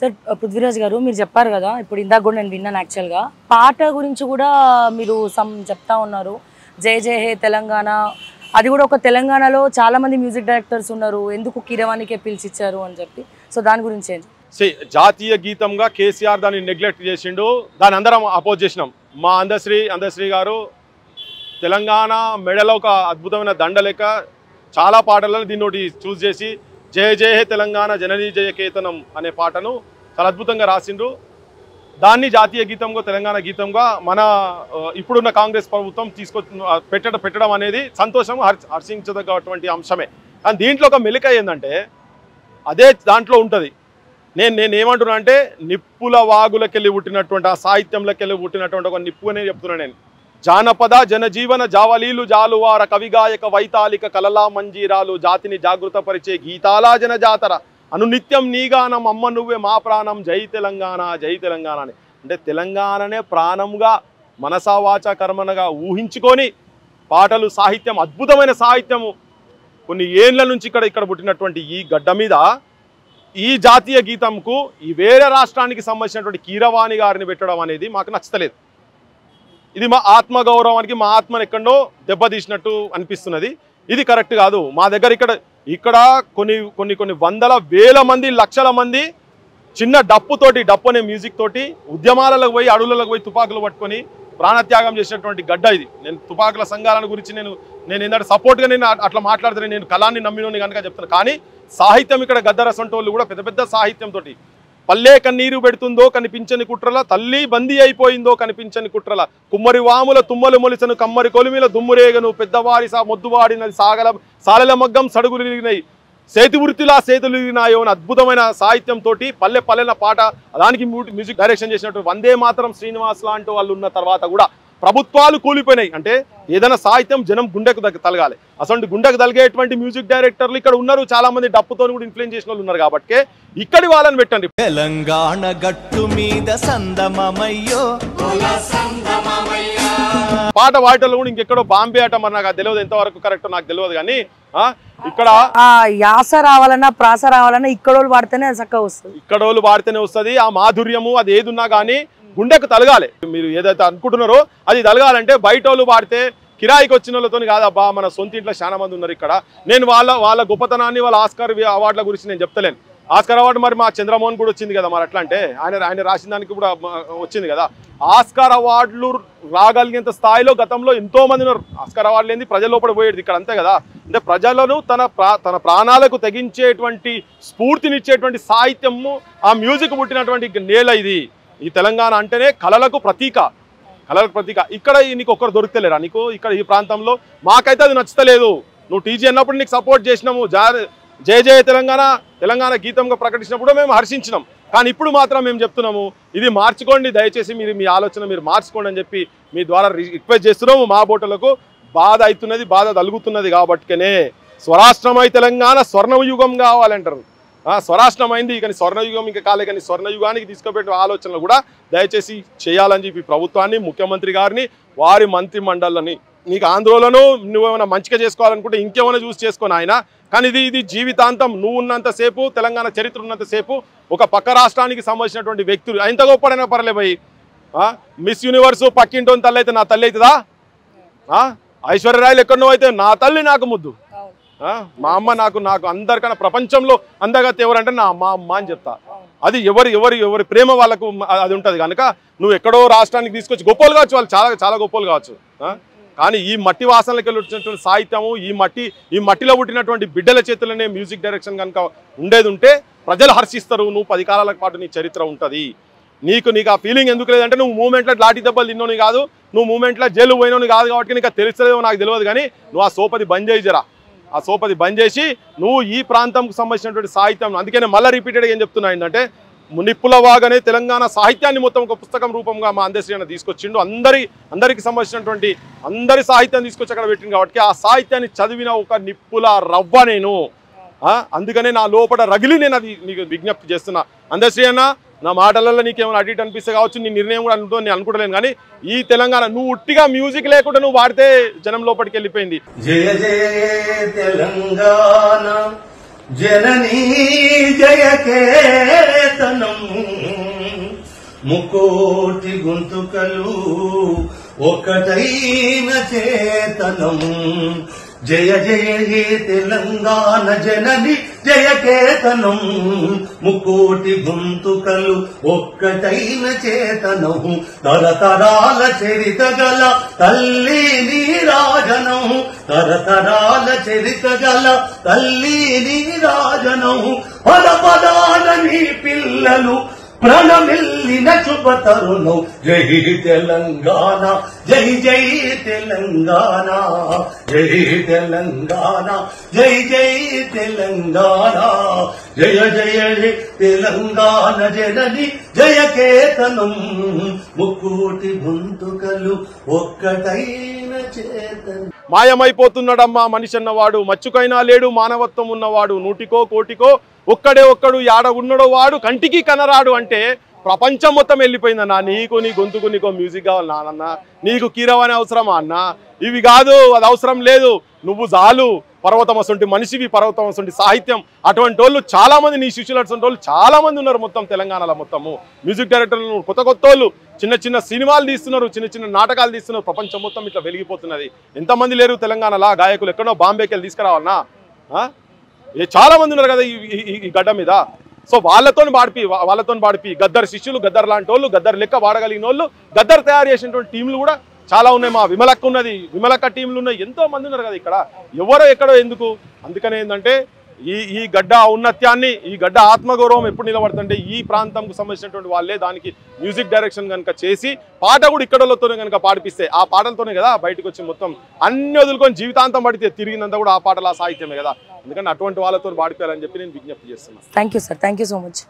Sir Prithviraj గారు మీరు చెప్పారు కదా, ఇప్పుడు ఇందాక కూడా నేను విన్నాను యాక్చువల్గా పాట గురించి కూడా మీరు చెప్తా ఉన్నారు. జై జై హే తెలంగాణ, అది కూడా ఒక తెలంగాణలో చాలా మంది మ్యూజిక్ డైరెక్టర్స్ ఉన్నారు, ఎందుకు కీరవాణికే పిలిచిచ్చారు అని చెప్పి. సో దాని గురించి ఏంటి? జాతీయ గీతంగా కేసీఆర్ దాన్ని నెగ్లెక్ట్ చేసిండు, దాన్ని అందరం అపోజ్ చేసినాం. మా అందశ్రీ గారు తెలంగాణ మెడలో ఒక అద్భుతమైన దండ లెక్క చాలా పాటలను దీన్ని ఒకటి చూస్ చేసి జయ జయ హే తెలంగాణ జననీ జయకేతనం అనే పాటను చాలా అద్భుతంగా రాసిండ్రు. దాన్ని జాతీయ గీతంగా తెలంగాణ గీతంగా మన ఇప్పుడున్న కాంగ్రెస్ ప్రభుత్వం పెట్టడం అనేది సంతోషం, హర్షించదగ్గటువంటి అంశమే. కానీ దీంట్లో ఒక మెలిక ఏంటంటే అదే దాంట్లో ఉంటుంది. నేను ఏమంటున్నా అంటే నిప్పుల వాగులకెళ్ళి పుట్టినటువంటి ఆ సాహిత్యంలోకి వెళ్ళి పుట్టినటువంటి ఒక నిప్పు అనే చెప్తున్నాను నేను. జానపద జనజీవన జావలీలు జాలువార కవిగాయక వైతాళిక కలలా మంజీరాలు జాతిని జాగృతపరిచే గీతాలా జన జాతర అనునిత్యం నీగానం అమ్మ నువ్వే మా ప్రాణం జై తెలంగాణ అని. అంటే తెలంగాణనే ప్రాణంగా మనసా వాచ కర్మనగా ఊహించుకొని పాటలు సాహిత్యం అద్భుతమైన సాహిత్యము కొన్ని ఏళ్ల నుంచి ఇక్కడ పుట్టినటువంటి ఈ గడ్డ మీద ఈ జాతీయ గీతంకు ఈ వేరే రాష్ట్రానికి సంబంధించినటువంటి కీరవాణి గారిని పెట్టడం అనేది మాకు నచ్చలేదు. ఇది మా ఆత్మగౌరవానికి మా ఆత్మను ఎక్కడో దెబ్బతీసినట్టు అనిపిస్తున్నది. ఇది కరెక్ట్ కాదు. మా దగ్గర ఇక్కడ కొన్ని వందల వేల మంది లక్షల మంది చిన్న డప్పు అనే మ్యూజిక్ తోటి ఉద్యమాలకు పోయి అడవులకు పోయి తుపాకులు పట్టుకొని ప్రాణత్యాగం చేసినటువంటి గడ్డ ఇది. నేను తుపాకుల సంఘాల గురించి నేను ఏంటంటే సపోర్ట్గా నేను అట్లా మాట్లాడుతున్నాను. నేను కళాన్ని నమ్మినోని కనుక చెప్తాను. కానీ సాహిత్యం ఇక్కడ గద్దరసంటోళ్ళు కూడా పెద్ద సాహిత్యంతో పల్లె కన్నీరు పెడుతుందో కనిపించని కుట్రల తల్లి బందీ అయిపోయిందో కనిపించని కుట్రల కుమ్మరి వాముల తుమ్మలు మొలిసను కమ్మరి కొలిమిల దుమ్మురేగను పెద్దవారి మొద్దువాడినది సాలెల మగ్గం సడుగులిగినాయి సేతు వృత్తిలా సేతులిగినాయో అని అద్భుతమైన సాహిత్యంతో పల్లెల పాట దానికి మ్యూజిక్ డైరెక్షన్ చేసినట్టు వందే మాతరం శ్రీనివాస్ లాంటి వాళ్ళు ఉన్న తర్వాత కూడా ప్రభుత్వాలు కూలిపోయినాయి. అంటే ఏదైనా సాహిత్యం జనం గుండెకు తలగాలి. అసలు గుండెకు తలిగేటువంటి మ్యూజిక్ డైరెక్టర్లు ఇక్కడ ఉన్నారు, చాలా మంది డప్పుతో కూడా ఇన్ఫ్లుయెన్స్ చేసిన వాళ్ళు ఉన్నారు. కాబట్టి ఇక్కడి వాళ్ళని పెట్టండి. తెలంగాణ గట్టు మీద సందమమయ్యో పాట వాటిలో కూడా ఇంకెక్కడో బాంబే అట, మరి నాకు తెలియదు ఎంతవరకు కరెక్ట్ నాకు తెలియదు. కానీ ఇక్కడ యాస రావాలన్నా ప్రాస రావాలన్నా ఇక్కడోళ్ళు వాడితేనే చక్కగా వస్తుంది. ఇక్కడోళ్ళు వాడితేనే వస్తుంది. ఆ మాధుర్యము అది ఏది ఉన్నా కానీ గుండెకు తలగాలి. మీరు ఏదైతే అనుకుంటున్నారో అది తలగాలంటే బయట వాళ్ళు వాడితే కిరాయికి వచ్చిన వాళ్ళతో కాదబ్బా, మన సొంత ఇంట్లో చాలా మంది ఉన్నారు ఇక్కడ. నేను వాళ్ళ గొప్పతనాన్ని వాళ్ళ ఆస్కార్ అవార్డుల గురించి నేను చెప్తలేను. ఆస్కార్ అవార్డు మరి మా చంద్రమోహన్ కూడా వచ్చింది కదా, మరి అట్లా అంటే ఆయన రాసిన దానికి కూడా వచ్చింది కదా. ఆస్కార్ అవార్డులు రాగలిగేంత స్థాయిలో గతంలో ఎంతో మంది ఉన్నారు. ఆస్కార్ అవార్డులు ఏంది ప్రజల లోపల పోయేది ఇక్కడ అంతే కదా. అంటే ప్రజలను తన ప్రాణాలకు తెగించేటువంటి స్ఫూర్తినిచ్చేటువంటి సాహిత్యము ఆ మ్యూజిక్ పుట్టినటువంటి నేల ఇది. ఈ తెలంగాణ అంటేనే కళలకు ప్రతీక. ఇక్కడ నీకు ఒక్కరు దొరుకుతలేరా నీకు ఇక్కడ ఈ ప్రాంతంలో? మాకైతే అది నచ్చలేదు. నువ్వు టీజీ అన్నప్పుడు నీకు సపోర్ట్ చేసినాము, జయ జయ తెలంగాణ గీతంగా ప్రకటించినప్పుడు మేము హర్షించినాం. కానీ ఇప్పుడు మాత్రం మేము చెప్తున్నాము, ఇది మార్చుకోండి దయచేసి, మీ ఆలోచన మీరు మార్చుకోండి అని చెప్పి మీ ద్వారా రిక్వెస్ట్ చేస్తున్నాము. మా బోటలకు బాధ అవుతున్నది, బాధ తలుగుతున్నది. కాబట్టినే స్వరాష్ట్రమై తెలంగాణ స్వర్ణయుగం కావాలంటారు. స్వరాష్ట్రమైంది కానీ స్వర్ణయుగం ఇంకా కాలే. కానీ స్వర్ణయుగానికి తీసుకుపెట్టే ఆలోచనలు కూడా దయచేసి చేయాలని చెప్పి ప్రభుత్వాన్ని, ముఖ్యమంత్రి గారిని, వారి మంత్రి మండలిని, నీకు ఆందోళన నువ్వేమైనా మంచిగా చేసుకోవాలనుకుంటే ఇంకేమైనా చూసి చేసుకొని ఆయన. కానీ ఇది జీవితాంతం నువ్వు ఉన్నంతసేపు, తెలంగాణ చరిత్ర ఉన్నంతసేపు ఒక పక్క రాష్ట్రానికి సంబంధించినటువంటి వ్యక్తులు ఎంత గొప్పడైనా పర్లే పోయి మిస్ యూనివర్సు పక్కింటోని తల్లి అయితే నా తల్లి అవుతుందా? ఐశ్వర్యరాయలు ఎక్కడో అయితే నా తల్లి నాకు ముద్దు, మా అమ్మ నాకు అందరికన్నా ప్రపంచంలో అందగత్తి ఎవరంటే మా అమ్మ అని చెప్తా. అది ఎవరి ప్రేమ వాళ్ళకు అది ఉంటుంది. కనుక నువ్వు ఎక్కడో రాష్ట్రానికి తీసుకొచ్చి గొప్పలు కావచ్చు, వాళ్ళు చాలా గొప్పలు కావచ్చు. కానీ ఈ మట్టి వాసనలకు వచ్చినటువంటి సాహిత్యము, ఈ మట్టిలో పుట్టినటువంటి బిడ్డల చేతులనే మ్యూజిక్ డైరెక్షన్ కనుక ఉండేది ఉంటే ప్రజలు హర్షిస్తారు. నువ్వు 10 కాలాల పాటు నీ చరిత్ర ఉంటుంది. నీకు ఆ ఫీలింగ్ ఎందుకు లేదంటే నువ్వు మూమెంట్లో లాఠీ దెబ్బలు తిన్నోని కాదు, నువ్వు మూమెంట్లో జైలు పోయినోని కాదు. కాబట్టి నీకు తెలుస్తలేదో నాకు తెలియదు. కానీ నువ్వు ఆ సోపది బంద్ చేయిజరా, ఆ సోపది బంద్ చేసి నువ్వు ఈ ప్రాంతంకు సంబంధించినటువంటి సాహిత్యం. అందుకనే మళ్ళీ రిపీటెడ్గా ఏం చెప్తున్నా ఏంటంటే నిప్పుల వాగనే తెలంగాణ సాహిత్యాన్ని మొత్తం ఒక పుస్తకం రూపంగా మా అందశ్రీ అన్న తీసుకొచ్చిండు. అందరికి సంబంధించినటువంటి అందరి సాహిత్యాన్ని తీసుకొచ్చి అక్కడ పెట్టింది. కాబట్టి ఆ సాహిత్యాన్ని చదివిన ఒక నిప్పుల రవ్వ నేను. అందుకనే నా లోపల రగిలి నేను అది నీకు విజ్ఞప్తి చేస్తున్నా. అందశ్రీ అన్న, నా మాటలలో నీకేమైనా అటు ఇటు అనిపిస్తే కావచ్చు, నీ నిర్ణయం కూడా నేను అనుకుంటలేను. కానీ ఈ తెలంగాణ నువ్వు ఉట్టిగా మ్యూజిక్ లేకుండా నువ్వు వాడితే జనం లోపలికి వెళ్ళిపోయింది. జయ జయ తెలంగాణ జననీ జయకేతనం ముకోటి గొంతుకలు ఒక్కటైన చేతనం జయ జయ హే తెలంగాణ జనని జయ కేతనం ముకోటి గొంతుకలు ఒక్కటైన చేతనం తరతరాల చరిత గల తల్లి నీరాజనం తరతరాల చరిత గల తల్లి నీరాజనం పద పదాన నీ పిల్లలు ప్రణమిల్లిన శుభ తరుణం జై తెలంగాణ జై జై తెలంగాణ జై తెలంగాణ జై జై తెలంగాణ జయ జయ తెలంగాణ జనని జయ కేతనం ముక్కోటి గొంతుకలు ఒక్కటైన చేతనం. మాయమైపోతున్నాడమ్మా మనిషి అన్నవాడు, మచ్చుకైనా లేడు మానవత్వం ఉన్నవాడు, నూటికో కోటికో ఒక్కడే ఒక్కడు యాడ ఉన్నడో వాడు కంటికి కనరాడు అంటే ప్రపంచం మొత్తం వెళ్ళిపోయిందన్నా. నీకు నీ గొంతుకు నీకో మ్యూజిక్ కావాలి నాన్న, నీకు కీరవాణి అవసరమా అన్న? ఇవి కాదు, అది అవసరం లేదు. నువ్వు చాలు పర్వతం అసంటి మనిషివి, పర్వతం అసంటి సాహిత్యం. అటువంటి వాళ్ళు చాలా మంది, నీ శిష్యులు అటువంటి వాళ్ళు చాలా మంది ఉన్నారు మొత్తం తెలంగాణలో. మొత్తము మ్యూజిక్ డైరెక్టర్లు కొత్త కొత్త వాళ్ళు చిన్న చిన్న సినిమాలు తీస్తున్నారు, చిన్న చిన్న నాటకాలు తీస్తున్నారు. ప్రపంచం మొత్తం ఇట్లా వెలిగిపోతున్నది. ఎంతమంది లేరు తెలంగాణలో గాయకులు? ఎక్కడో బాంబేకి వెళ్ళి తీసుకురావాలన్నా? చాలా మంది ఉన్నారు కదా ఈ గడ్డ మీద. సో వాళ్ళతో పాడిపి గద్దర్ శిష్యులు, గద్దర్ లాంటి వాళ్ళు, గద్దర్ లెక్క వాడగలిగిన వాళ్ళు, గద్దర్ తయారు చేసినటువంటి టీంలు కూడా చాలా ఉన్నాయి. మా విమలక్క ఉన్నది, విమలక్క టీంలు ఉన్నాయి, ఎంతో మంది ఉన్నారు కదా ఇక్కడ. ఎవరో ఎక్కడో ఎందుకు? అందుకనే ఏంటంటే ఈ గడ్డ ఔన్నత్యాన్ని, ఈ గడ్డ ఆత్మగౌరవం ఎప్పుడు నిలబడుతుంటే ఈ ప్రాంతంకు సంబంధించినటువంటి వాళ్ళే దానికి మ్యూజిక్ డైరెక్షన్ కనుక చేసి పాట కూడా ఇక్కడతోనే కనుక పాడిపిస్తే, ఆ పాటలతోనే కదా బయటకు వచ్చి మొత్తం అన్ని వదులుకొని జీవితాంతం పడితే తిరిగినంత కూడా ఆ పాటల సాహిత్యమే కదా. ఎందుకంటే అటువంటి వాళ్ళతో పాడిపోయాలని చెప్పి నేను విజ్ఞప్తి చేస్తున్నాను. Thank you sir, thank you so much.